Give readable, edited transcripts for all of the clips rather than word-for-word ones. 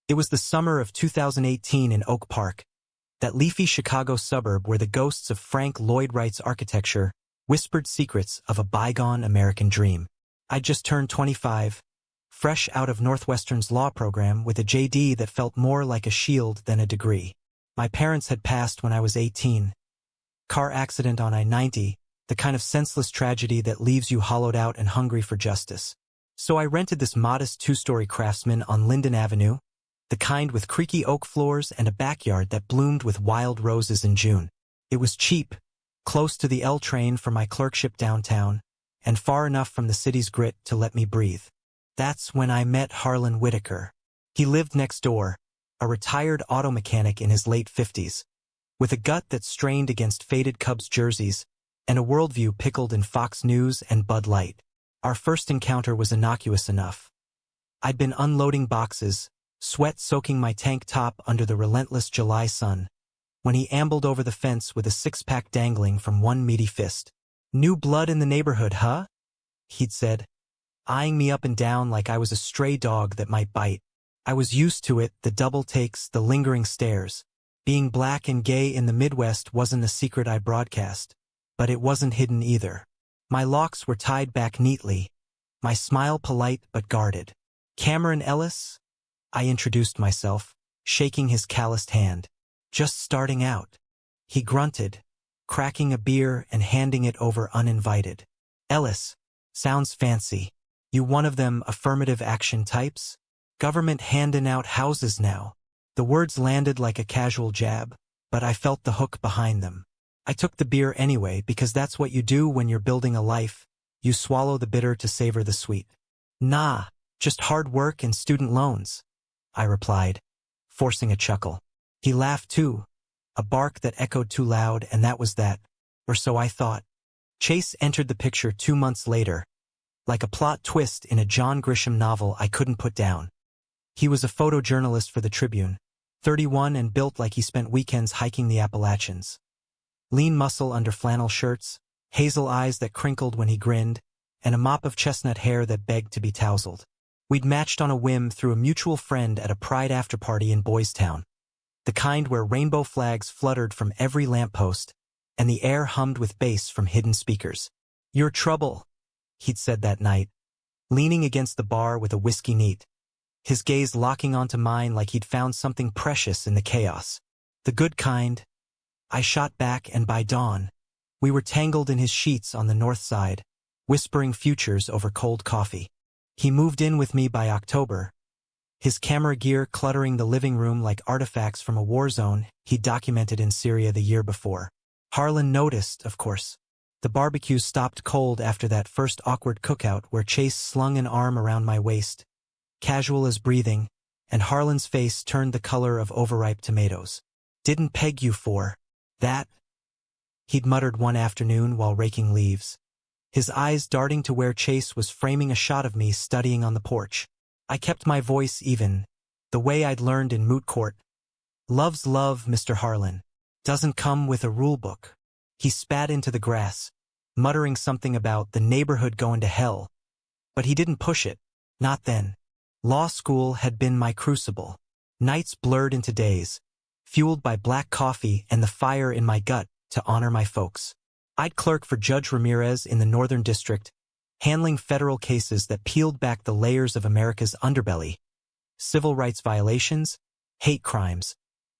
It was the summer of 2018 in Oak Park, that leafy Chicago suburb where the ghosts of Frank Lloyd Wright's architecture whispered secrets of a bygone American dream. I'd just turned 25, fresh out of Northwestern's law program with a JD that felt more like a shield than a degree. My parents had passed when I was 18. Car accident on I-90, the kind of senseless tragedy that leaves you hollowed out and hungry for justice. So I rented this modest two-story Craftsman on Linden Avenue, the kind with creaky oak floors and a backyard that bloomed with wild roses in June. It was cheap, close to the L train for my clerkship downtown, and far enough from the city's grit to let me breathe. That's when I met Harlan Whitaker. He lived next door, a retired auto mechanic in his late 50s, with a gut that strained against faded Cubs jerseys and a worldview pickled in Fox News and Bud Light. Our first encounter was innocuous enough. I'd been unloading boxes, sweat soaking my tank top under the relentless July sun, when he ambled over the fence with a six-pack dangling from one meaty fist. "New blood in the neighborhood, huh?" he'd said, eyeing me up and down like I was a stray dog that might bite. I was used to it, the double takes, the lingering stares. Being black and gay in the Midwest wasn't a secret I broadcast, but it wasn't hidden either. My locks were tied back neatly, my smile polite but guarded. "Cameron Ellis?" I introduced myself, shaking his calloused hand. "Just starting out." He grunted, cracking a beer and handing it over uninvited. "Ellis, sounds fancy. You one of them affirmative action types? Government handing out houses now." The words landed like a casual jab, but I felt the hook behind them. I took the beer anyway because that's what you do when you're building a life. You swallow the bitter to savor the sweet. "Nah, just hard work and student loans," I replied, forcing a chuckle. He laughed too, a bark that echoed too loud, and that was that, or so I thought. Chase entered the picture 2 months later, like a plot twist in a John Grisham novel I couldn't put down. He was a photojournalist for the Tribune, 31 and built like he spent weekends hiking the Appalachians. Lean muscle under flannel shirts, hazel eyes that crinkled when he grinned, and a mop of chestnut hair that begged to be tousled. We'd matched on a whim through a mutual friend at a Pride after-party in Boys Town, the kind where rainbow flags fluttered from every lamppost, and the air hummed with bass from hidden speakers. "Your trouble," he'd said that night, leaning against the bar with a whiskey neat, his gaze locking onto mine like he'd found something precious in the chaos. "The good kind," I shot back, and by dawn, we were tangled in his sheets on the north side, whispering futures over cold coffee. He moved in with me by October, his camera gear cluttering the living room like artifacts from a war zone he'd documented in Syria the year before. Harlan noticed, of course. The barbecue stopped cold after that first awkward cookout where Chase slung an arm around my waist, casual as breathing, and Harlan's face turned the color of overripe tomatoes. "Didn't peg you for that," he'd muttered one afternoon while raking leaves, his eyes darting to where Chase was framing a shot of me studying on the porch. I kept my voice even, the way I'd learned in moot court. "Love's love, Mr. Harlan. Doesn't come with a rulebook." He spat into the grass, muttering something about the neighborhood going to hell. But he didn't push it. Not then. Law school had been my crucible. Nights blurred into days, fueled by black coffee and the fire in my gut to honor my folks. I'd clerk for Judge Ramirez in the Northern District, handling federal cases that peeled back the layers of America's underbelly. Civil rights violations, hate crimes,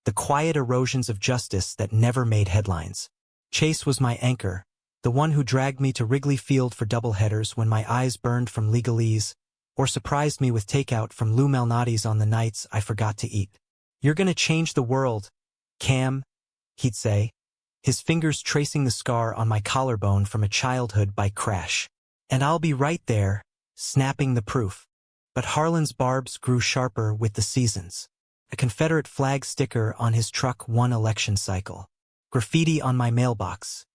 the quiet erosions of justice that never made headlines. Chase was my anchor, the one who dragged me to Wrigley Field for doubleheaders when my eyes burned from legalese, or surprised me with takeout from Lou Malnati's on the nights I forgot to eat. "You're gonna change the world, Cam," he'd say, his fingers tracing the scar on my collarbone from a childhood bike crash. "And I'll be right there, snapping the proof." But Harlan's barbs grew sharper with the seasons. A Confederate flag sticker on his truck one election cycle. Graffiti on my mailbox.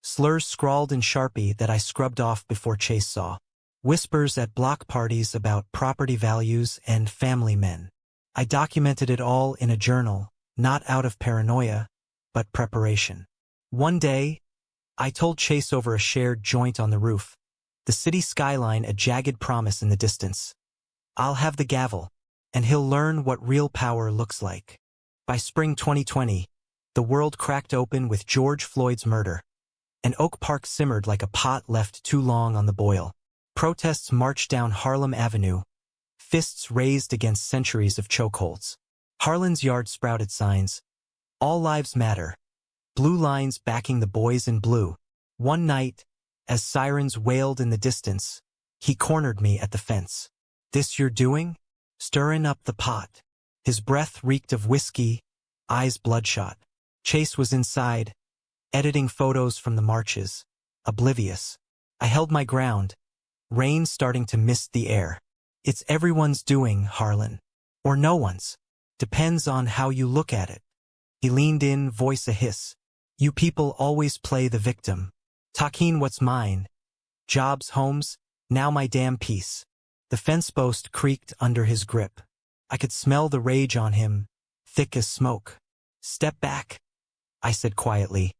Slurs scrawled in Sharpie that I scrubbed off before Chase saw. Whispers at block parties about property values and family men. I documented it all in a journal, not out of paranoia, but preparation. One day, I told Chase over a shared joint on the roof, the city skyline a jagged promise in the distance. "I'll have the gavel. and he'll learn what real power looks like. By spring 2020, the world cracked open with George Floyd's murder, and Oak Park simmered like a pot left too long on the boil. Protests marched down Harlem Avenue, fists raised against centuries of chokeholds. Harlan's yard sprouted signs, "All lives matter," blue lines backing the boys in blue. One night, as sirens wailed in the distance, he cornered me at the fence. "This you're doing? Stirring up the pot." His breath reeked of whiskey, eyes bloodshot. Chase was inside, editing photos from the marches, oblivious. I held my ground, rain starting to mist the air. "It's everyone's doing, Harlan. Or no one's. Depends on how you look at it." He leaned in, voice a hiss. "You people always play the victim. Talking what's mine. Jobs, homes, now my damn piece." The fence post creaked under his grip. I could smell the rage on him, thick as smoke. "Step back," I said quietly,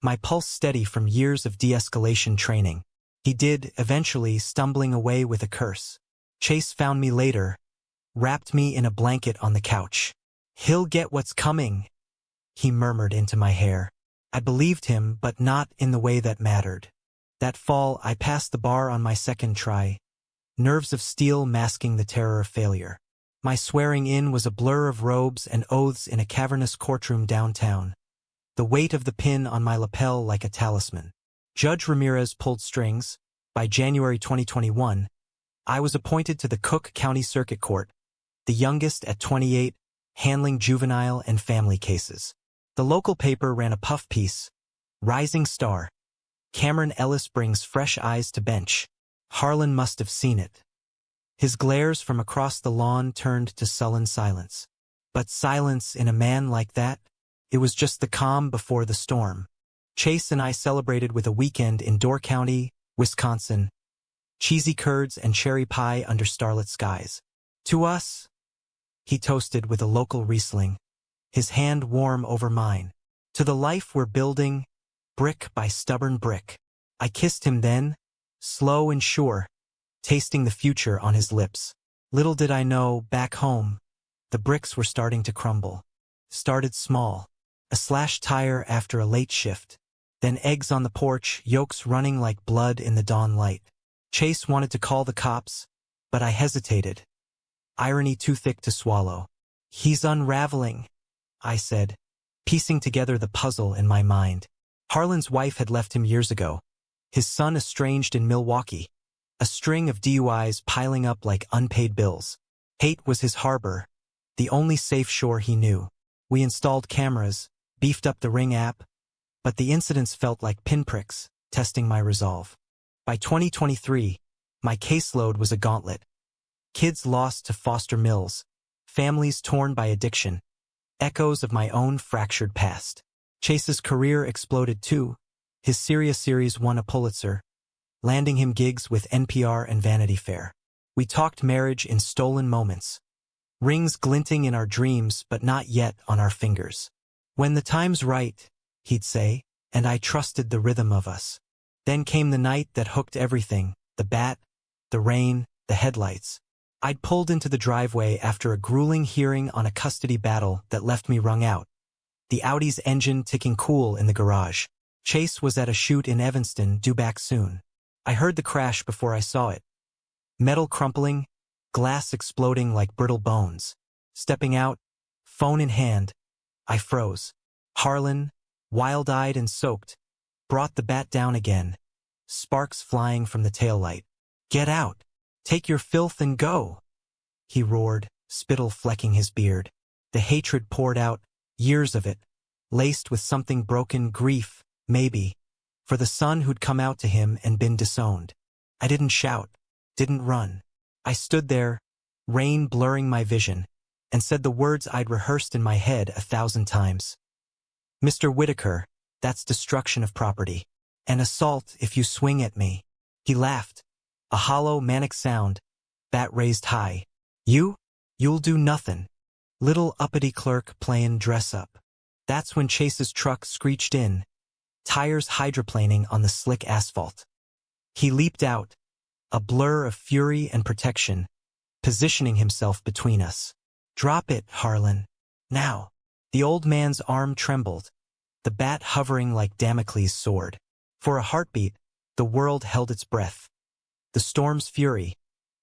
my pulse steady from years of de-escalation training. He did, eventually stumbling away with a curse. Chase found me later, wrapped me in a blanket on the couch. "He'll get what's coming," he murmured into my hair. I believed him, but not in the way that mattered. That fall, I passed the bar on my second try, nerves of steel masking the terror of failure. My swearing in was a blur of robes and oaths in a cavernous courtroom downtown, the weight of the pin on my lapel like a talisman. Judge Ramirez pulled strings. By January 2021, I was appointed to the Cook County Circuit Court, the youngest at 28, handling juvenile and family cases. The local paper ran a puff piece, "Rising Star. Cameron Ellis brings fresh eyes to bench." Harlan must have seen it. His glares from across the lawn turned to sullen silence. But silence in a man like that? It was just the calm before the storm. Chase and I celebrated with a weekend in Door County, Wisconsin. Cheesy curds and cherry pie under starlit skies. "To us," he toasted with a local Riesling, his hand warm over mine. "To the life we're building, brick by stubborn brick." I kissed him then, slow and sure, tasting the future on his lips. Little did I know, back home, the bricks were starting to crumble. Started small, a slashed tire after a late shift, then eggs on the porch, yolks running like blood in the dawn light. Chase wanted to call the cops, but I hesitated. Irony too thick to swallow. "He's unraveling," I said, piecing together the puzzle in my mind. Harlan's wife had left him years ago, his son estranged in Milwaukee, a string of DUIs piling up like unpaid bills. Hate was his harbor, the only safe shore he knew. We installed cameras, beefed up the Ring app, but the incidents felt like pinpricks, testing my resolve. By 2023, my caseload was a gauntlet. Kids lost to foster mills, families torn by addiction, echoes of my own fractured past. Chase's career exploded too. His Syria series won a Pulitzer, landing him gigs with NPR and Vanity Fair. We talked marriage in stolen moments, rings glinting in our dreams but not yet on our fingers. "When the time's right," he'd say, and I trusted the rhythm of us. Then came the night that hooked everything, the bat, the rain, the headlights. I'd pulled into the driveway after a grueling hearing on a custody battle that left me wrung out, the Audi's engine ticking cool in the garage. Chase was at a shoot in Evanston, due back soon. I heard the crash before I saw it. Metal crumpling, glass exploding like brittle bones. Stepping out, phone in hand, I froze. Harlan, wild-eyed and soaked, brought the bat down again, sparks flying from the taillight. "Get out! Take your filth and go!" he roared, spittle flecking his beard. The hatred poured out, years of it, laced with something broken, grief, maybe, for the son who'd come out to him and been disowned. I didn't shout, didn't run. I stood there, rain blurring my vision, and said the words I'd rehearsed in my head 1,000 times. "Mr. Whitaker, that's destruction of property. An assault if you swing at me." He laughed, a hollow, manic sound, bat raised high. You'll do nothing. Little uppity clerk playin' dress up." That's when Chase's truck screeched in, tires hydroplaning on the slick asphalt. He leaped out, a blur of fury and protection, positioning himself between us. Drop it, Harlan. Now. The old man's arm trembled, the bat hovering like Damocles' sword. For a heartbeat, the world held its breath. The storm's fury,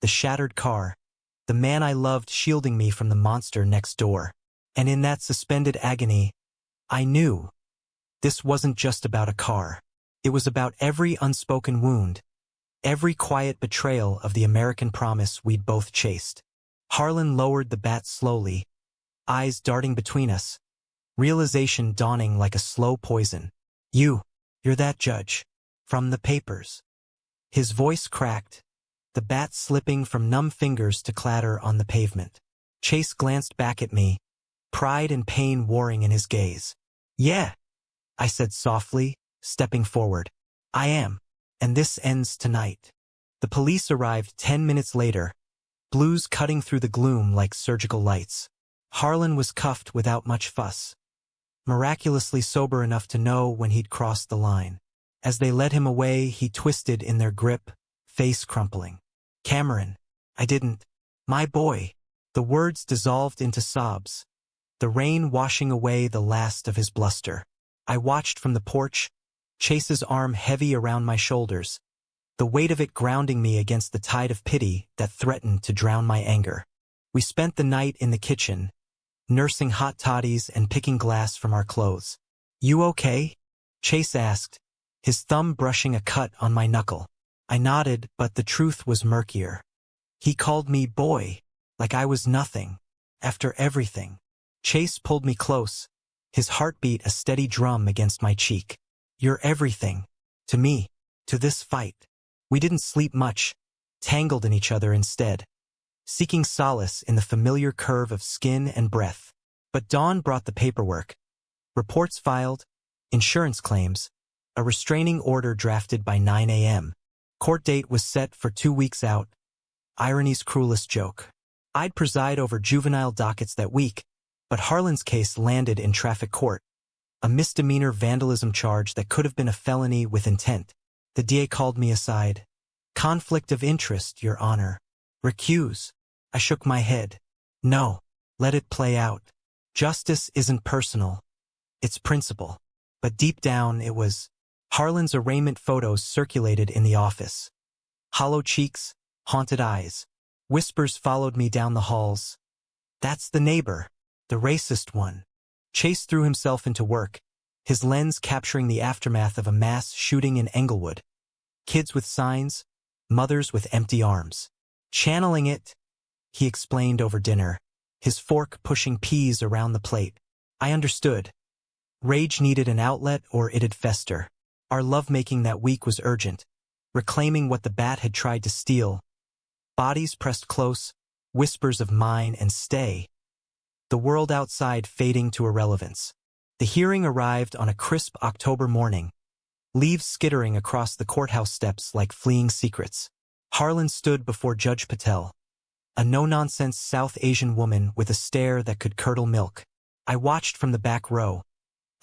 the shattered car, the man I loved shielding me from the monster next door. And in that suspended agony, I knew this wasn't just about a car. It was about every unspoken wound, every quiet betrayal of the American promise we'd both chased. Harlan lowered the bat slowly, eyes darting between us, realization dawning like a slow poison. You're that judge. From the papers. His voice cracked, the bat slipping from numb fingers to clatter on the pavement. Chase glanced back at me, pride and pain warring in his gaze. Yeah, I said softly, stepping forward. I am. And this ends tonight. The police arrived 10 minutes later, blues cutting through the gloom like surgical lights. Harlan was cuffed without much fuss, miraculously sober enough to know when he'd crossed the line. As they led him away, he twisted in their grip, face crumpling. Cameron, I didn't. My boy. The words dissolved into sobs, the rain washing away the last of his bluster. I watched from the porch, Chase's arm heavy around my shoulders, the weight of it grounding me against the tide of pity that threatened to drown my anger. We spent the night in the kitchen, nursing hot toddies and picking glass from our clothes. You okay? Chase asked, his thumb brushing a cut on my knuckle. I nodded, but the truth was murkier. He called me boy, like I was nothing, after everything. Chase pulled me close, his heartbeat a steady drum against my cheek. You're everything. To me. To this fight. We didn't sleep much, tangled in each other instead, seeking solace in the familiar curve of skin and breath. But dawn brought the paperwork. Reports filed, insurance claims, a restraining order drafted by 9 a.m. Court date was set for 2 weeks out. Irony's cruelest joke. I'd preside over juvenile dockets that week, but Harlan's case landed in traffic court. A misdemeanor vandalism charge that could have been a felony with intent. The DA called me aside. Conflict of interest, Your Honor. Recuse. I shook my head. No. Let it play out. Justice isn't personal. It's principle. But deep down it was. Harlan's arraignment photos circulated in the office. Hollow cheeks, haunted eyes. Whispers followed me down the halls. That's the neighbor. The racist one. Chase threw himself into work, his lens capturing the aftermath of a mass shooting in Englewood. Kids with signs, mothers with empty arms. Channeling it, he explained over dinner, his fork pushing peas around the plate. I understood. Rage needed an outlet or it'd fester. Our lovemaking that week was urgent, reclaiming what the bat had tried to steal. Bodies pressed close, whispers of mine and stay. The world outside fading to irrelevance. The hearing arrived on a crisp October morning, leaves skittering across the courthouse steps like fleeing secrets. Harlan stood before Judge Patel, a no-nonsense South Asian woman with a stare that could curdle milk. I watched from the back row,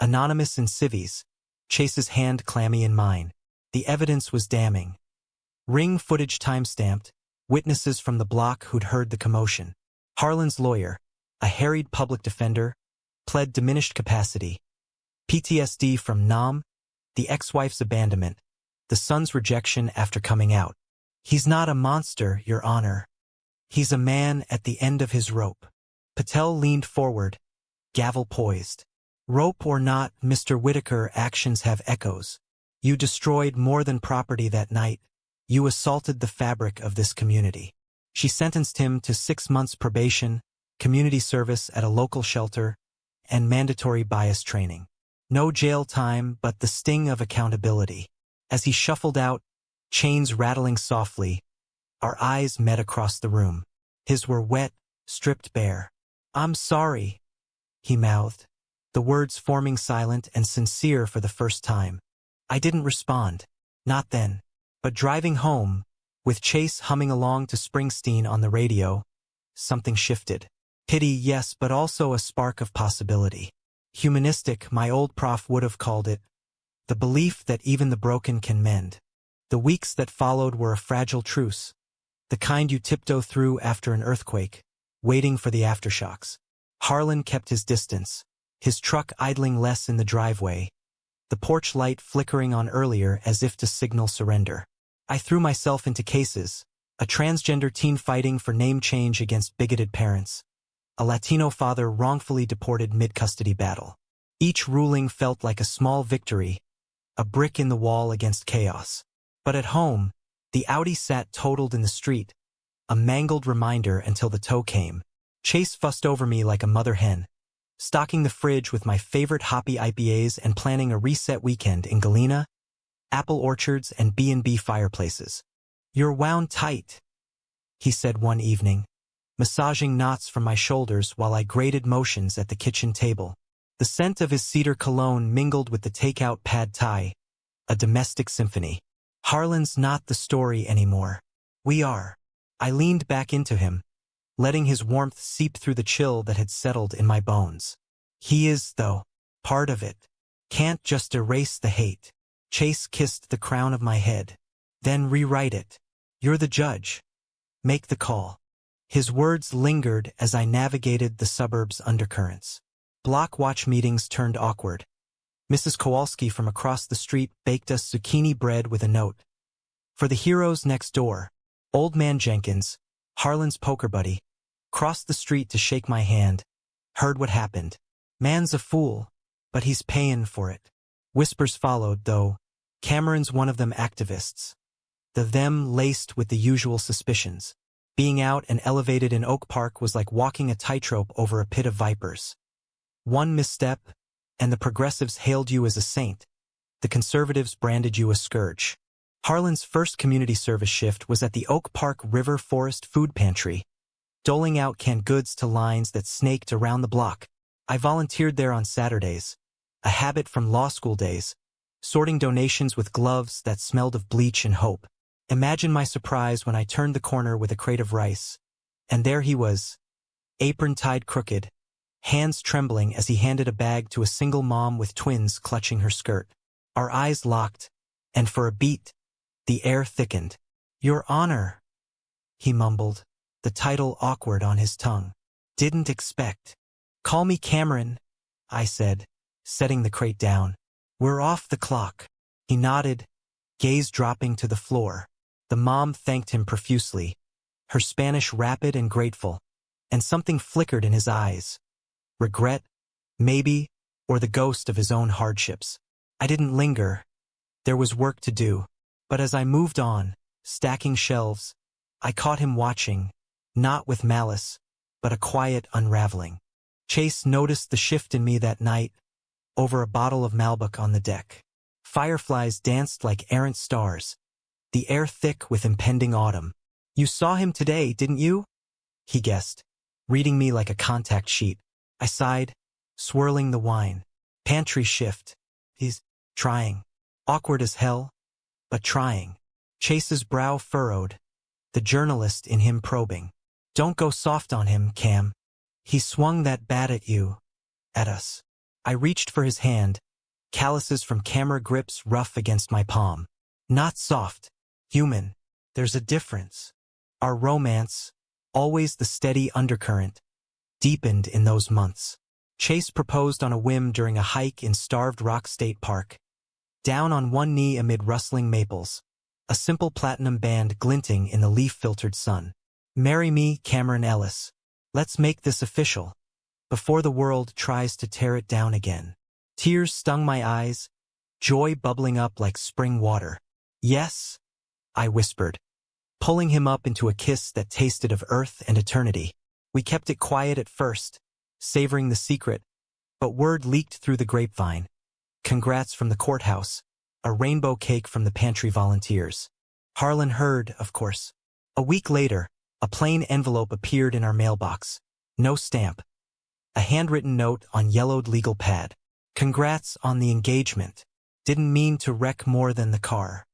anonymous in civvies, Chase's hand clammy in mine. The evidence was damning. Ring footage time-stamped, witnesses from the block who'd heard the commotion. Harlan's lawyer, a harried public defender, pled diminished capacity. PTSD from Nam, the ex-wife's abandonment, the son's rejection after coming out. He's not a monster, Your Honor. He's a man at the end of his rope. Patel leaned forward, gavel poised. Rope or not, Mr. Whitaker, actions have echoes. You destroyed more than property that night. You assaulted the fabric of this community. She sentenced him to 6 months probation, community service at a local shelter, and mandatory bias training. No jail time, but the sting of accountability. As he shuffled out, chains rattling softly, our eyes met across the room. His were wet, stripped bare. I'm sorry, he mouthed, the words forming silent and sincere for the first time. I didn't respond. Not then. But driving home, with Chase humming along to Springsteen on the radio, something shifted. Pity, yes, but also a spark of possibility. Humanistic, my old prof would have called it. The belief that even the broken can mend. The weeks that followed were a fragile truce. The kind you tiptoe through after an earthquake. waiting for the aftershocks. Harlan kept his distance, his truck idling less in the driveway, the porch light flickering on earlier as if to signal surrender. I threw myself into cases, a transgender teen fighting for name change against bigoted parents, a Latino father wrongfully deported mid-custody battle. Each ruling felt like a small victory, a brick in the wall against chaos. But at home, the Audi sat totaled in the street, a mangled reminder until the tow came. Chase fussed over me like a mother hen, stocking the fridge with my favorite hoppy IPAs and planning a reset weekend in Galena, apple orchards, and B&B fireplaces. "You're wound tight," he said one evening, massaging knots from my shoulders while I graded motions at the kitchen table. The scent of his cedar cologne mingled with the takeout pad thai, a domestic symphony. "Harlan's not the story anymore. We are." I leaned back into him, letting his warmth seep through the chill that had settled in my bones. "He is, though. Part of it. Can't just erase the hate." Chase kissed the crown of my head. "Then rewrite it. You're the judge. Make the call." His words lingered as I navigated the suburb's undercurrents. Block watch meetings turned awkward. Mrs. Kowalski from across the street baked us zucchini bread with a note. For the heroes next door, Old Man Jenkins, Harlan's poker buddy, crossed the street to shake my hand. "Heard what happened. Man's a fool, but he's payin' for it." Whispers followed, though. "Cameron's one of them activists." The them laced with the usual suspicions. Being out and elevated in Oak Park was like walking a tightrope over a pit of vipers. One misstep, and the progressives hailed you as a saint. The conservatives branded you a scourge. Harlan's first community service shift was at the Oak Park River Forest Food Pantry, doling out canned goods to lines that snaked around the block. I volunteered there on Saturdays, a habit from law school days, sorting donations with gloves that smelled of bleach and hope. Imagine my surprise when I turned the corner with a crate of rice, and there he was, apron tied crooked, hands trembling as he handed a bag to a single mom with twins clutching her skirt. Our eyes locked, and for a beat, the air thickened. "Your Honor," he mumbled, the title awkward on his tongue. "Didn't expect." "Call me Cameron," I said, setting the crate down. "We're off the clock." He nodded, gaze dropping to the floor. The mom thanked him profusely, her Spanish rapid and grateful, and something flickered in his eyes. Regret, maybe, or the ghost of his own hardships. I didn't linger. There was work to do. But as I moved on, stacking shelves, I caught him watching, not with malice, but a quiet unraveling. Chase noticed the shift in me that night, over a bottle of Malbec on the deck. Fireflies danced like errant stars, the air thick with impending autumn. "You saw him today, didn't you?" he guessed, reading me like a contact sheet. I sighed, swirling the wine. "Pantry shift. He's trying. Awkward as hell, but trying." Chase's brow furrowed, the journalist in him probing. "Don't go soft on him, Cam. He swung that bat at you. At us." I reached for his hand, calluses from camera grips rough against my palm. "Not soft. Human. There's a difference." Our romance, always the steady undercurrent, deepened in those months. Chase proposed on a whim during a hike in Starved Rock State Park, down on one knee amid rustling maples, a simple platinum band glinting in the leaf-filtered sun. "Marry me, Cameron Ellis. Let's make this official, before the world tries to tear it down again." Tears stung my eyes, joy bubbling up like spring water. "Yes," I whispered, pulling him up into a kiss that tasted of earth and eternity. We kept it quiet at first, savoring the secret, but word leaked through the grapevine. Congrats from the courthouse, a rainbow cake from the pantry volunteers. Harlan heard, of course. A week later, a plain envelope appeared in our mailbox. No stamp. A handwritten note on yellowed legal pad. "Congrats on the engagement. Didn't mean to wreck more than the car."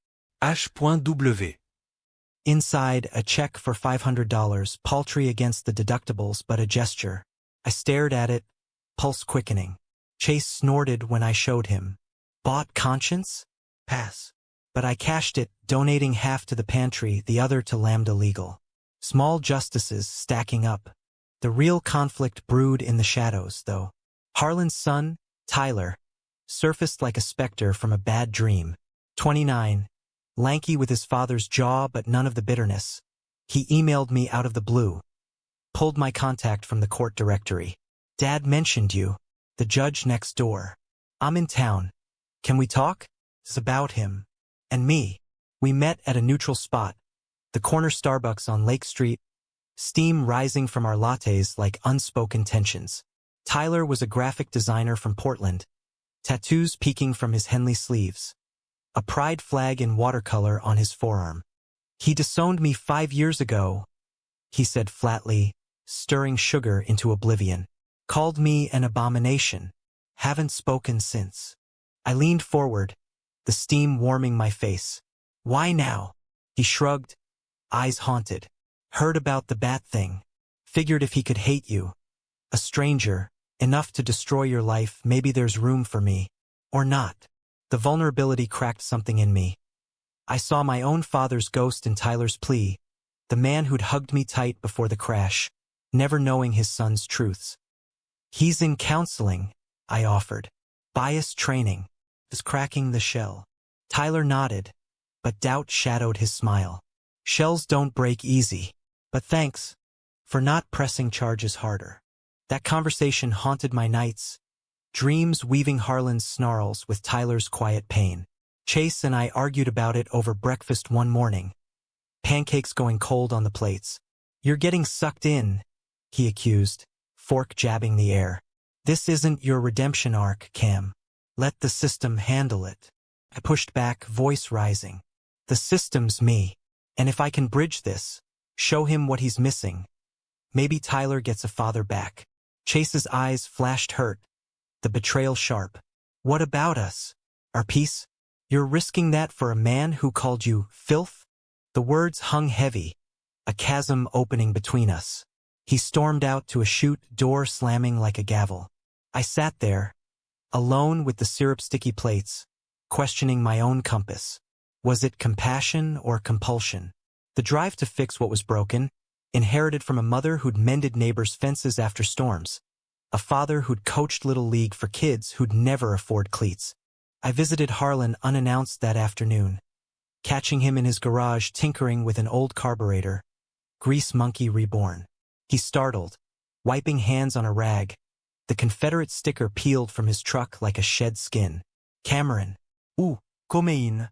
H.W. Inside, a check for $500, paltry against the deductibles but a gesture. I stared at it, pulse quickening. Chase snorted when I showed him. "Bought conscience? Pass." But I cashed it, donating half to the pantry, the other to Lambda Legal. Small justices stacking up. The real conflict brewed in the shadows, though. Harlan's son, Tyler, surfaced like a specter from a bad dream. 29, lanky with his father's jaw but none of the bitterness. He emailed me out of the blue. Pulled my contact from the court directory. Dad mentioned you. The judge next door. I'm in town. Can we talk? It's about him. And me. We met at a neutral spot. The corner Starbucks on Lake Street. Steam rising from our lattes like unspoken tensions. Tyler was a graphic designer from Portland. Tattoos peeking from his Henley sleeves. A pride flag in watercolor on his forearm. He disowned me 5 years ago, he said flatly, stirring sugar into oblivion. Called me an abomination. Haven't spoken since. I leaned forward, the steam warming my face. Why now? He shrugged, eyes haunted. Heard about the bat thing. Figured if he could hate you, a stranger, enough to destroy your life, maybe there's room for me. Or not. The vulnerability cracked something in me. I saw my own father's ghost in Tyler's plea, the man who'd hugged me tight before the crash, never knowing his son's truths. He's in counseling, I offered. Bias training. Is cracking the shell. Tyler nodded, but doubt shadowed his smile. Shells don't break easy. But thanks for not pressing charges harder. That conversation haunted my nights, dreams weaving Harlan's snarls with Tyler's quiet pain. Chase and I argued about it over breakfast one morning. Pancakes going cold on the plates. You're getting sucked in, he accused, fork jabbing the air. This isn't your redemption arc, Cam. Let the system handle it. I pushed back, voice rising. The system's me. And if I can bridge this, show him what he's missing, maybe Tyler gets a father back. Chase's eyes flashed hurt, the betrayal sharp. What about us? Our peace? You're risking that for a man who called you filth? The words hung heavy, a chasm opening between us. He stormed out to a chute, door slamming like a gavel. I sat there, alone with the syrup-sticky plates, questioning my own compass. Was it compassion or compulsion? The drive to fix what was broken, inherited from a mother who'd mended neighbors' fences after storms, a father who'd coached Little League for kids who'd never afford cleats. I visited Harlan unannounced that afternoon, catching him in his garage tinkering with an old carburetor, grease monkey reborn. He startled, wiping hands on a rag, the Confederate sticker peeled from his truck like a shed skin. Cameron. Ooh, comeine.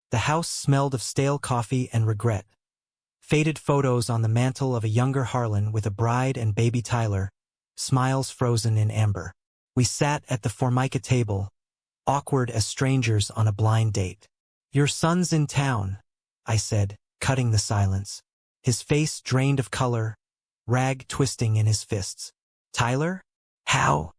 The house smelled of stale coffee and regret. Faded photos on the mantel of a younger Harlan with a bride and baby Tyler, smiles frozen in amber. We sat at the Formica table, awkward as strangers on a blind date. Your son's in town, I said, cutting the silence. His face drained of color, rag twisting in his fists. Tyler? How?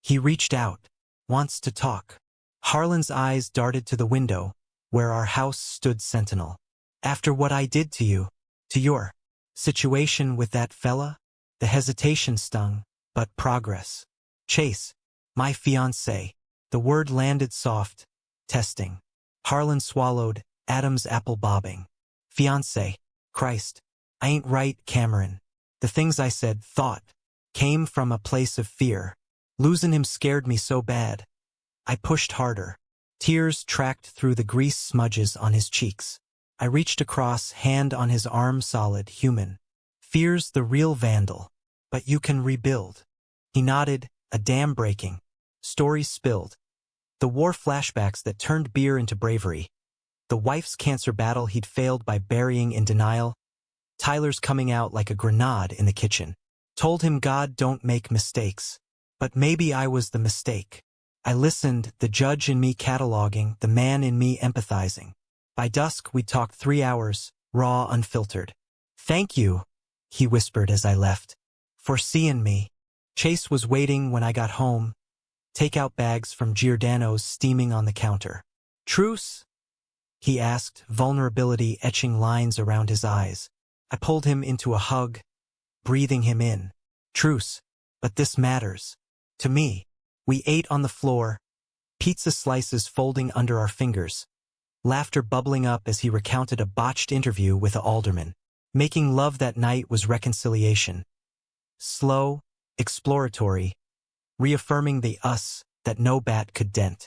He reached out. Wants to talk. Harlan's eyes darted to the window, where our house stood sentinel. After what I did to you, to your situation with that fella? The hesitation stung, but progress. Chase, my fiancé. The word landed soft, testing. Harlan swallowed, Adam's apple bobbing. Fiancé. Christ. I ain't right, Cameron. The things I said, thought, came from a place of fear. Losing him scared me so bad. I pushed harder. Tears tracked through the grease smudges on his cheeks. I reached across, hand on his arm, solid, human. Fear's the real vandal. But you can rebuild. He nodded, a dam breaking. Stories spilled. The war flashbacks that turned beer into bravery. The wife's cancer battle he'd failed by burying in denial. Tyler's coming out like a grenade in the kitchen. Told him God don't make mistakes. But maybe I was the mistake. I listened, the judge in me cataloging, the man in me empathizing. By dusk, we talked 3 hours, raw, unfiltered. Thank you, he whispered as I left, for seeing me. Chase was waiting when I got home, takeout bags from Giordano's steaming on the counter. Truce? He asked, vulnerability etching lines around his eyes. I pulled him into a hug, breathing him in. Truce, but this matters. To me. We ate on the floor, pizza slices folding under our fingers, laughter bubbling up as he recounted a botched interview with an alderman. Making love that night was reconciliation. slow, exploratory, reaffirming the us that no bat could dent.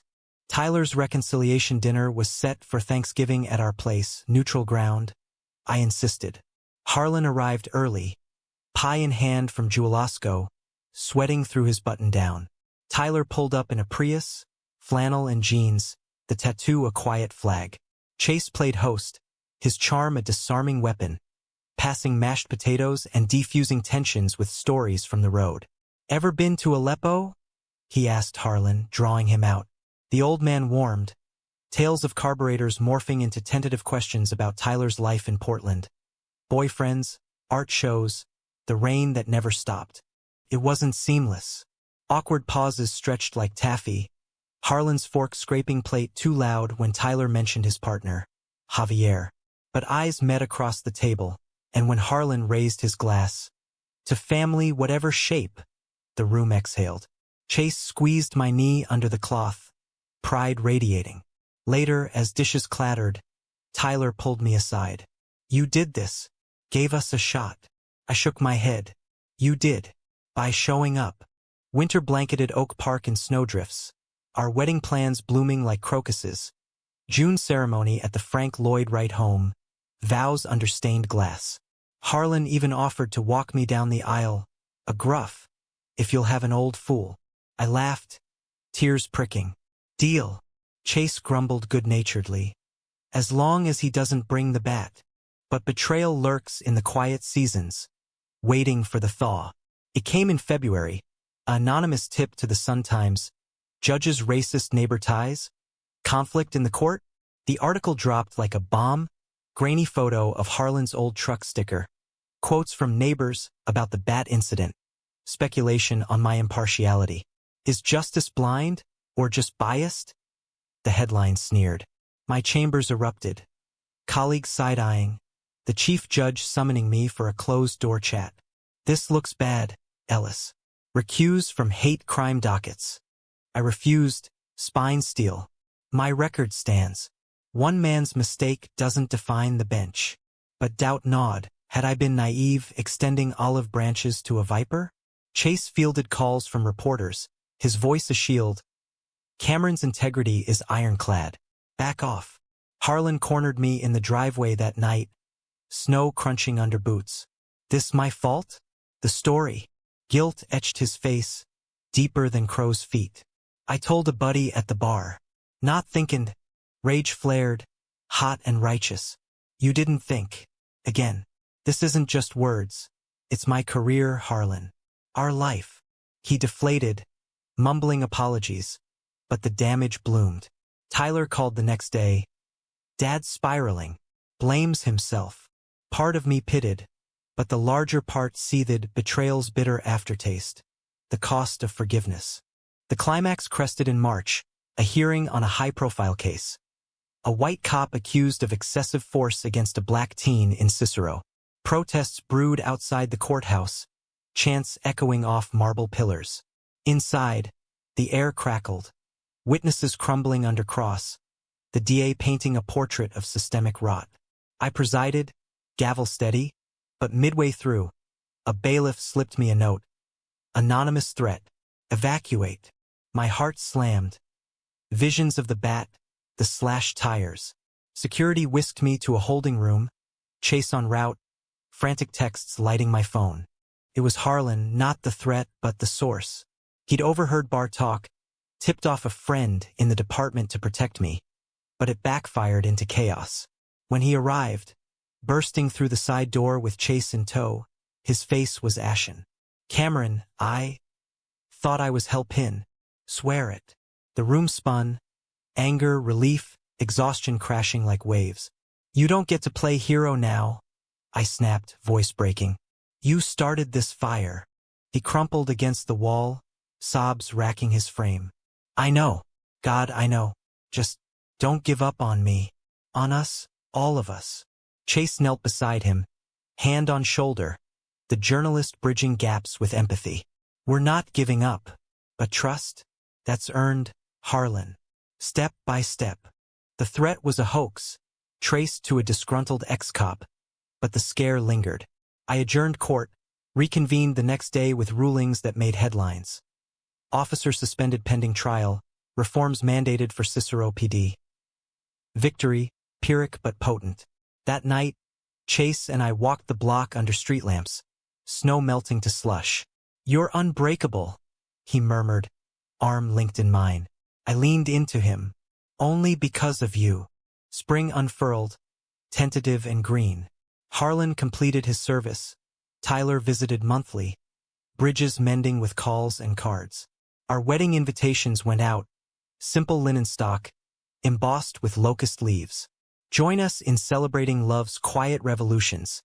Tyler's reconciliation dinner was set for Thanksgiving at our place, neutral ground. I insisted. Harlan arrived early, pie in hand from Jewelosco, sweating through his button-down. Tyler pulled up in a Prius, flannel and jeans, the tattoo a quiet flag. Chase played host, his charm a disarming weapon, passing mashed potatoes and defusing tensions with stories from the road. "Ever been to Aleppo?" he asked Harlan, drawing him out. The old man warmed, tales of carburetors morphing into tentative questions about Tyler's life in Portland. Boyfriends, art shows, the rain that never stopped. It wasn't seamless. Awkward pauses stretched like taffy, Harlan's fork scraping plate too loud when Tyler mentioned his partner, Javier. But eyes met across the table, and when Harlan raised his glass, "To family whatever shape," the room exhaled. Chase squeezed my knee under the cloth, pride radiating. Later, as dishes clattered, Tyler pulled me aside. "You did this. Gave us a shot." I shook my head. "You did. By showing up." Winter blanketed Oak Park in snowdrifts, our wedding plans blooming like crocuses. June ceremony at the Frank Lloyd Wright home, vows under stained glass. Harlan even offered to walk me down the aisle, a gruff, "If you'll have an old fool." I laughed, tears pricking. "Deal." Chase grumbled good-naturedly. "As long as he doesn't bring the bat." But betrayal lurks in the quiet seasons, waiting for the thaw. It came in February, an anonymous tip to the Sun-Times. Judge's racist neighbor ties? Conflict in the court? The article dropped like a bomb, grainy photo of Harlan's old truck sticker. Quotes from neighbors about the bat incident. Speculation on my impartiality. Is justice blind, or just biased? The headline sneered. My chambers erupted. Colleagues side-eyeing. The chief judge summoning me for a closed-door chat. "This looks bad, Ellis. Recuse from hate crime dockets." I refused, spine steel. My record stands. One man's mistake doesn't define the bench. But doubt gnawed. Had I been naive, extending olive branches to a viper? Chase fielded calls from reporters, his voice a shield. "Cameron's integrity is ironclad. Back off." Harlan cornered me in the driveway that night, snow crunching under boots. "This my fault?" The story. Guilt etched his face, deeper than crow's feet. I told a buddy at the bar. Not thinking. Rage flared, hot and righteous. "You didn't think." Again. "This isn't just words. It's my career, Harlan. Our life." He deflated, mumbling apologies. But the damage bloomed. Tyler called the next day. "Dad's spiraling. Blames himself." Part of me pitted, but the larger part seethed betrayal's bitter aftertaste. The cost of forgiveness. The climax crested in March, a hearing on a high-profile case. A white cop accused of excessive force against a black teen in Cicero. Protests brewed outside the courthouse, chants echoing off marble pillars. Inside, the air crackled, witnesses crumbling under cross, the DA painting a portrait of systemic rot. I presided, gavel steady, but midway through, a bailiff slipped me a note. Anonymous threat. Evacuate. My heart slammed. Visions of the bat, the slashed tires. Security whisked me to a holding room, chase en route, frantic texts lighting my phone. It was Harlan, not the threat, but the source. He'd overheard bar talk, tipped off a friend in the department to protect me, but it backfired into chaos. When he arrived, bursting through the side door with Chase in tow, his face was ashen. "Cameron, I thought I was hell-pin. Swear it." The room spun, anger, relief, exhaustion crashing like waves. "You don't get to play hero now," I snapped, voice breaking. "You started this fire." He crumpled against the wall, sobs racking his frame. "I know. God, I know. Just don't give up on me. On us, all of us." Chase knelt beside him, hand on shoulder, the journalist bridging gaps with empathy. "We're not giving up, but trust, that's earned, Harlan. Step by step." The threat was a hoax, traced to a disgruntled ex-cop, but the scare lingered. I adjourned court, Reconvened the next day with rulings that made headlines. Officer suspended pending trial, reforms mandated for Cicero PD. Victory, Pyrrhic but potent. That night, Chase and I walked the block under street lamps, snow melting to slush. "You're unbreakable," he murmured, arm linked in mine. I leaned into him. "Only because of you." Spring unfurled, tentative and green. Harlan completed his service. Tyler visited monthly, bridges mending with calls and cards. Our wedding invitations went out, simple linen stock, embossed with locust leaves. "Join us in celebrating love's quiet revolutions,"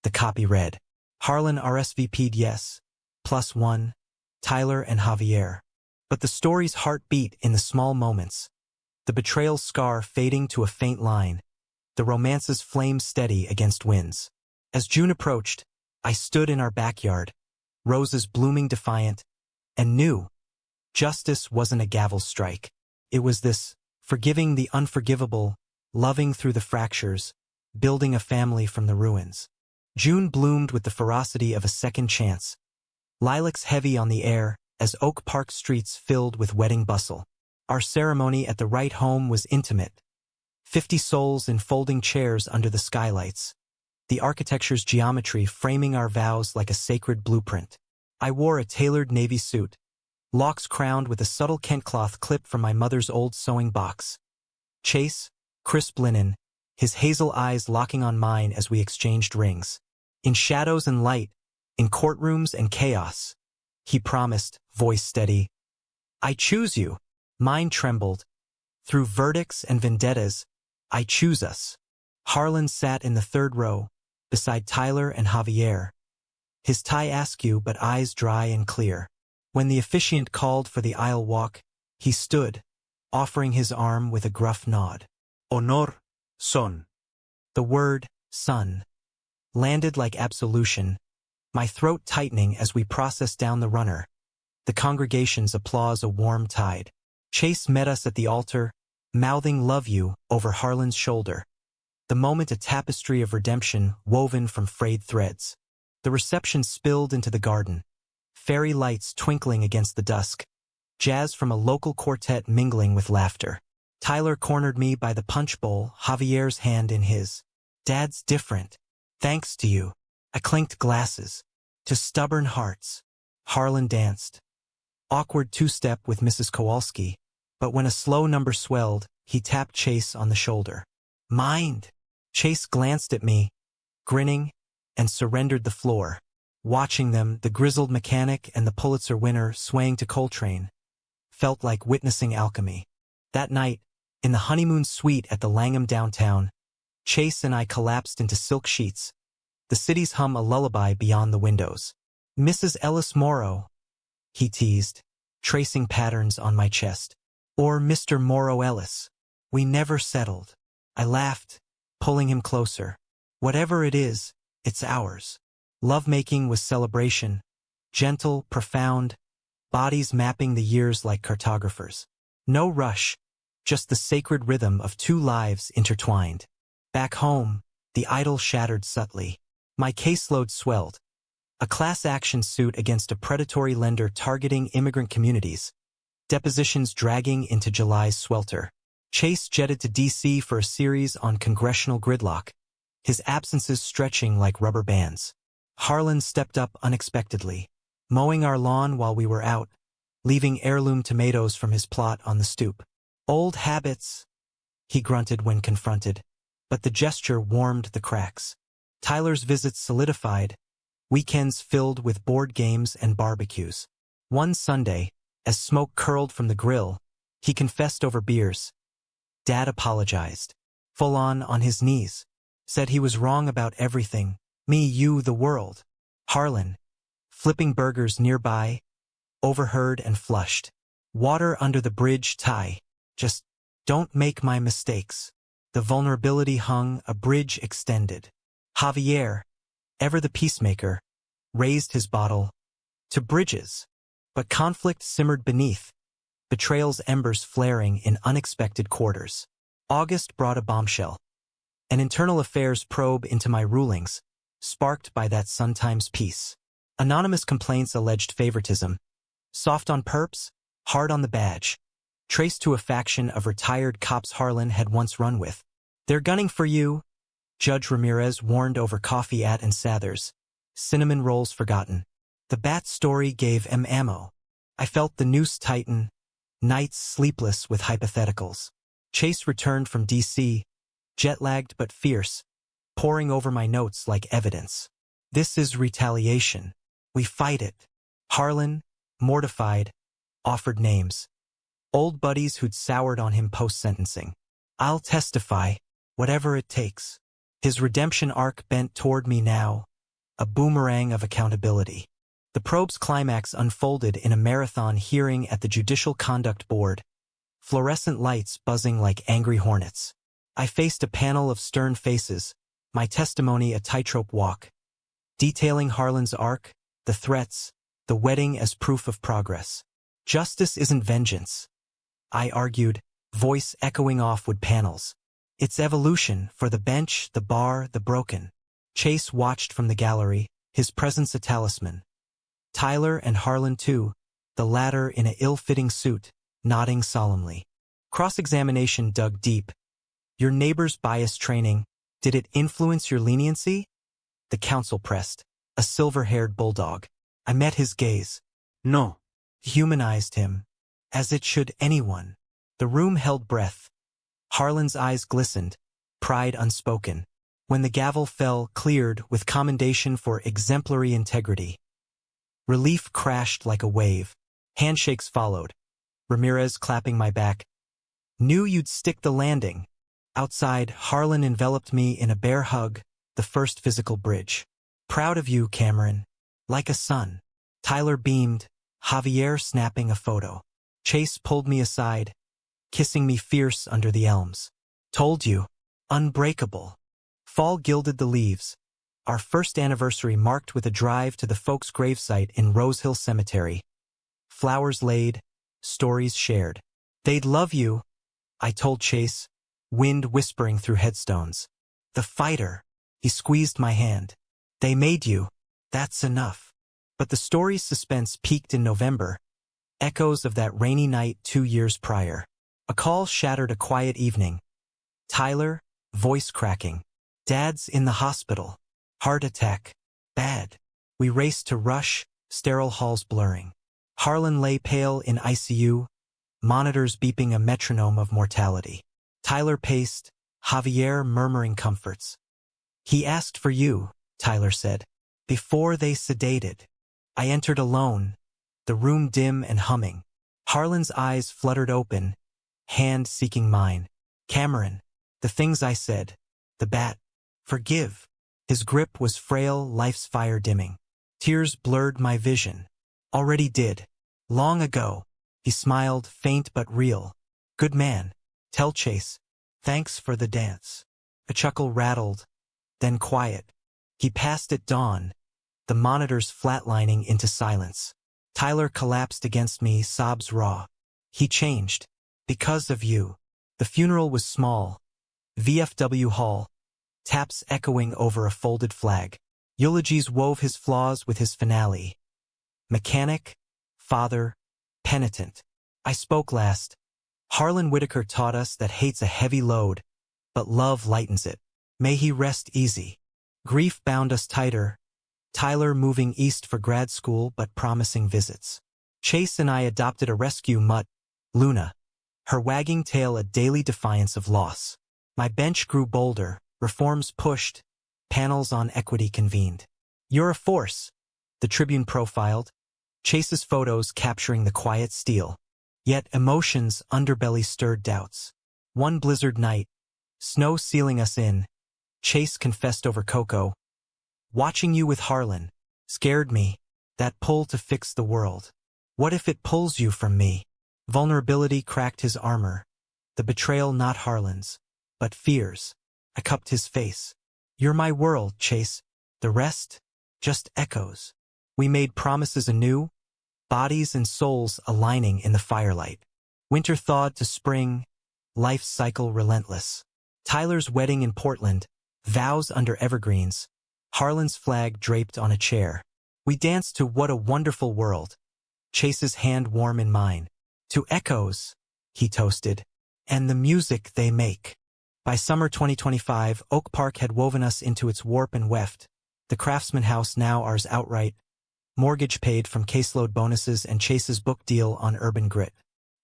the copy read. Harlan RSVP'd yes, +1, Tyler and Javier. But the story's heart beat in the small moments. The betrayal scar fading to a faint line, the romance's flame steady against winds. As June approached, I stood in our backyard, roses blooming defiant, and knew justice wasn't a gavel strike. It was this, forgiving the unforgivable, loving through the fractures, building a family from the ruins. June bloomed with the ferocity of a second chance. Lilacs heavy on the air as Oak Park streets filled with wedding bustle. Our ceremony at the Wright home was intimate. 50 souls in folding chairs under the skylights. The architecture's geometry framing our vows like a sacred blueprint. I wore a tailored navy suit, locks crowned with a subtle Kent cloth clip from my mother's old sewing box. Chase, crisp linen, his hazel eyes locking on mine as we exchanged rings. In shadows and light, in courtrooms and chaos, he promised, voice steady, "I choose you." Mine trembled. Through verdicts and vendettas, I choose us. Harlan sat in the third row, beside Tyler and Javier. His tie askew but eyes dry and clear. When the officiant called for the aisle walk, he stood, offering his arm with a gruff nod. Honor, son. The word, son, landed like absolution, my throat tightening as we processed down the runner. The congregation's applause a warm tide. Chase met us at the altar, mouthing "love you" over Harlan's shoulder. The moment a tapestry of redemption woven from frayed threads. The reception spilled into the garden, fairy lights twinkling against the dusk, jazz from a local quartet mingling with laughter. Tyler cornered me by the punch bowl, Javier's hand in his. "Dad's different. Thanks to you." I clinked glasses. "To stubborn hearts." Harlan danced. Awkward two-step with Mrs. Kowalski, but when a slow number swelled, he tapped Chase on the shoulder. "Mind." Chase glanced at me, grinning, and surrendered the floor. Watching them, the grizzled mechanic and the Pulitzer winner swaying to Coltrane, felt like witnessing alchemy. That night, in the honeymoon suite at the Langham downtown, Chase and I collapsed into silk sheets, the city's hum a lullaby beyond the windows. "Mrs. Ellis Morrow," he teased, tracing patterns on my chest. "Or Mr. Morrow Ellis." We never settled. I laughed, pulling him closer. "Whatever it is, it's ours." Lovemaking was celebration, gentle, profound, bodies mapping the years like cartographers. No rush, just the sacred rhythm of two lives intertwined. Back home, the idol shattered subtly. My caseload swelled. A class action suit against a predatory lender targeting immigrant communities. Depositions dragging into July's swelter. Chase jetted to D.C. for a series on congressional gridlock, his absences stretching like rubber bands. Harlan stepped up unexpectedly, mowing our lawn while we were out, leaving heirloom tomatoes from his plot on the stoop. "Old habits," he grunted when confronted, but the gesture warmed the cracks. Tyler's visits solidified, weekends filled with board games and barbecues. One Sunday, as smoke curled from the grill, he confessed over beers. Dad apologized, full on his knees, said he was wrong about everything, me, you, the world. Harlan, flipping burgers nearby, overheard and flushed. "Water under the bridge, Ty. Just don't make my mistakes." The vulnerability hung, a bridge extended. Javier, ever the peacemaker, raised his bottle. To bridges. But conflict simmered beneath, betrayal's embers flaring in unexpected quarters. August brought a bombshell. An internal affairs probe into my rulings, sparked by that Sun-Times piece. Anonymous complaints alleged favoritism. Soft on perps, hard on the badge. Traced to a faction of retired cops Harlan had once run with. They're gunning for you, Judge Ramirez warned over coffee at and Sather's. Cinnamon rolls forgotten. The bat story gave M ammo. I felt the noose tighten, nights sleepless with hypotheticals. Chase returned from D.C., jet-lagged but fierce, poring over my notes like evidence. This is retaliation. We fight it. Harlan, mortified, offered names. Old buddies who'd soured on him post-sentencing. I'll testify, whatever it takes. His redemption arc bent toward me now, a boomerang of accountability. The probe's climax unfolded in a marathon hearing at the Judicial Conduct Board, fluorescent lights buzzing like angry hornets. I faced a panel of stern faces, my testimony a tightrope walk, detailing Harlan's arc, the threats, the wedding as proof of progress. Justice isn't vengeance, I argued, voice echoing off wood panels. It's evolution for the bench, the bar, the broken. Chase watched from the gallery, his presence a talisman. Tyler and Harlan too, the latter in an ill-fitting suit, nodding solemnly. Cross-examination dug deep. Your neighbor's bias training, did it influence your leniency? The counsel pressed, a silver-haired bulldog. I met his gaze. No. Humanized him, as it should anyone. The room held breath. Harlan's eyes glistened, pride unspoken. When the gavel fell, cleared with commendation for exemplary integrity. Relief crashed like a wave. Handshakes followed. Ramirez clapping my back. Knew you'd stick the landing. Outside, Harlan enveloped me in a bear hug, the first physical bridge. Proud of you, Cameron. Like a son. Tyler beamed, Javier snapping a photo. Chase pulled me aside, kissing me fierce under the elms. Told you. Unbreakable. Fall gilded the leaves. Our first anniversary marked with a drive to the folks' gravesite in Rose Hill Cemetery. Flowers laid, stories shared. They'd love you, I told Chase, wind whispering through headstones. The fighter. He squeezed my hand. They made you. That's enough. But the story's suspense peaked in November. Echoes of that rainy night 2 years prior. A call shattered a quiet evening. Tyler, voice cracking. Dad's in the hospital. Heart attack. Bad. We raced to rush, sterile halls blurring. Harlan lay pale in ICU, monitors beeping a metronome of mortality. Tyler paced, Javier murmuring comforts. He asked for you, Tyler said. Before they sedated. I entered alone, the room dim and humming. Harlan's eyes fluttered open, hand seeking mine. Cameron, the things I said, the bat, forgive. His grip was frail, life's fire dimming. Tears blurred my vision. Already did. Long ago. He smiled, faint but real. Good man. Tell Chase. Thanks for the dance. A chuckle rattled, then quiet. He passed at dawn, the monitors flatlining into silence. Tyler collapsed against me, sobs raw. He changed. Because of you. The funeral was small. VFW Hall. Taps echoing over a folded flag. Eulogies wove his flaws with his finale. Mechanic, father, penitent. I spoke last. Harlan Whitaker taught us that hate's a heavy load, but love lightens it. May he rest easy. Grief bound us tighter. Tyler moving east for grad school but promising visits. Chase and I adopted a rescue mutt, Luna. Her wagging tail a daily defiance of loss. My bench grew bolder, reforms pushed, panels on equity convened. You're a force, the Tribune profiled, Chase's photos capturing the quiet steel. Yet emotions' underbelly stirred doubts. One blizzard night, snow sealing us in, Chase confessed over cocoa. Watching you with Harlan scared me, that pull to fix the world. What if it pulls you from me? Vulnerability cracked his armor. The betrayal not Harlan's, but fears. I cupped his face. You're my world, Chase. The rest, just echoes. We made promises anew, bodies and souls aligning in the firelight. Winter thawed to spring, life's cycle relentless. Tyler's wedding in Portland, vows under evergreens, Harlan's flag draped on a chair. We danced to What a Wonderful World, Chase's hand warm in mine. To echoes, he toasted, and the music they make. By summer 2025, Oak Park had woven us into its warp and weft. The Craftsman House now ours outright. Mortgage paid from caseload bonuses and Chase's book deal on Urban Grit.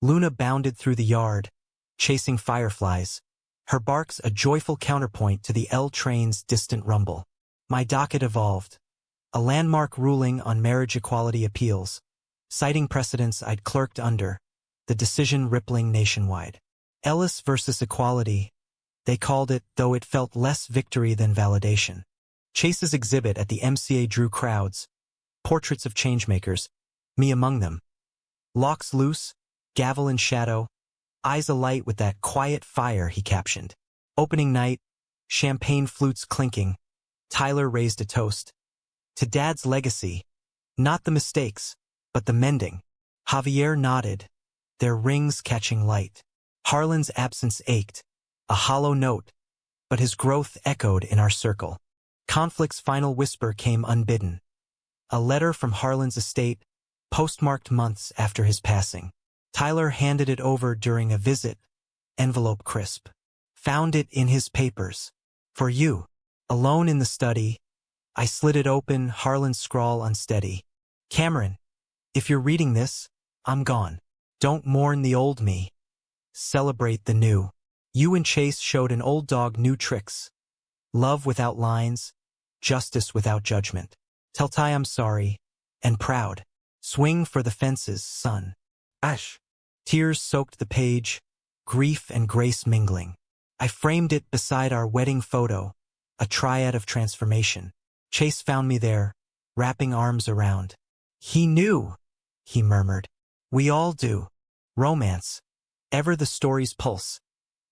Luna bounded through the yard, chasing fireflies. Her barks a joyful counterpoint to the L train's distant rumble. My docket evolved. A landmark ruling on marriage equality appeals, citing precedents I'd clerked under, the decision rippling nationwide. Ellis versus equality, they called it, though it felt less victory than validation. Chase's exhibit at the MCA drew crowds, portraits of changemakers, me among them. Locks loose, gavel in shadow, eyes alight with that quiet fire he captioned. Opening night, champagne flutes clinking, Tyler raised a toast. To Dad's legacy, not the mistakes, but the mending. Javier nodded, their rings catching light. Harlan's absence ached, a hollow note, but his growth echoed in our circle. Conflict's final whisper came unbidden. A letter from Harlan's estate, postmarked months after his passing. Tyler handed it over during a visit, envelope crisp. Found it in his papers. For you. Alone in the study, I slid it open, Harlan's scrawl unsteady. Cameron, if you're reading this, I'm gone. Don't mourn the old me. Celebrate the new. You and Chase showed an old dog new tricks. Love without lines, justice without judgment. Tell Ty I'm sorry, and proud. Swing for the fences, son. Ash. Tears soaked the page, grief and grace mingling. I framed it beside our wedding photo, a triad of transformation. Chase found me there, wrapping arms around. He knew, he murmured. We all do. Romance, ever the story's pulse,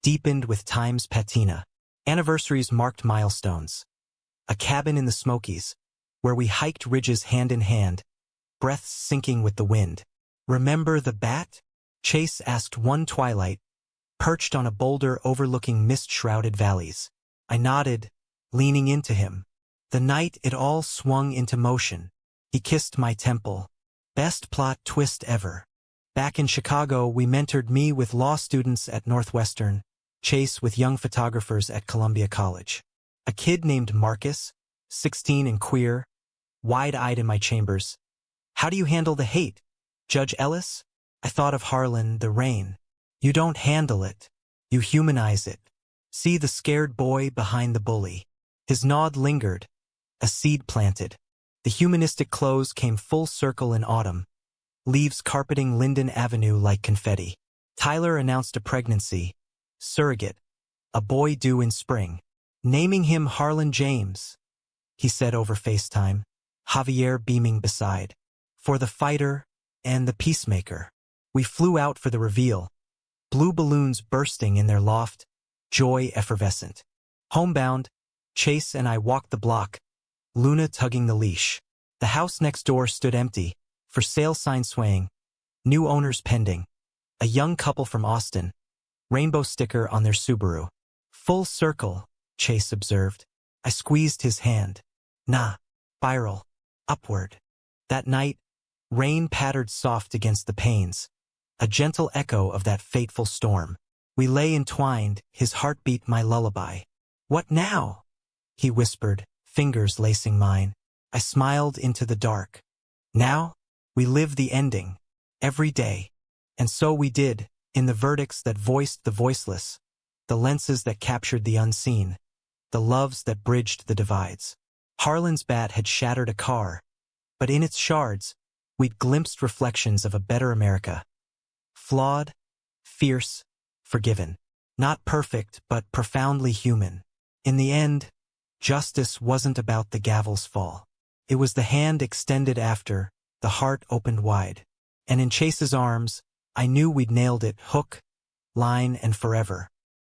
deepened with time's patina. Anniversaries marked milestones. A cabin in the Smokies, where we hiked ridges hand in hand, breaths sinking with the wind. Remember the bat? Chase asked one twilight, perched on a boulder overlooking mist-shrouded valleys. I nodded, leaning into him. The night it all swung into motion. He kissed my temple. Best plot twist ever. Back in Chicago, we mentored me with law students at Northwestern, Chase with young photographers at Columbia College. A kid named Marcus, 16 and queer, wide-eyed in my chambers. How do you handle the hate? Judge Ellis? I thought of Harlan, the rain. You don't handle it. You humanize it. See the scared boy behind the bully. His nod lingered, a seed planted. The humanistic close came full circle in autumn, leaves carpeting Linden Avenue like confetti. Tyler announced a pregnancy, surrogate, a boy due in spring. Naming him Harlan James, he said over FaceTime, Javier beaming beside. For the fighter and the peacemaker. We flew out for the reveal, blue balloons bursting in their loft, joy effervescent. Homebound, Chase and I walked the block, Luna tugging the leash. The house next door stood empty, for sale sign swaying, new owners pending. A young couple from Austin, rainbow sticker on their Subaru. Full circle, Chase observed. I squeezed his hand. Nah, spiral, upward. That night, rain pattered soft against the panes, a gentle echo of that fateful storm. We lay entwined, his heartbeat my lullaby. What now? He whispered, fingers lacing mine. I smiled into the dark. Now, we live the ending, every day. And so we did, in the verdicts that voiced the voiceless, the lenses that captured the unseen, the loves that bridged the divides. Harlan's bat had shattered a car, but in its shards, we'd glimpsed reflections of a better America. Flawed, fierce, forgiven. Not perfect, but profoundly human. In the end, justice wasn't about the gavel's fall. It was the hand extended after, the heart opened wide. And in Chase's arms, I knew we'd nailed it, hook, line, and forever.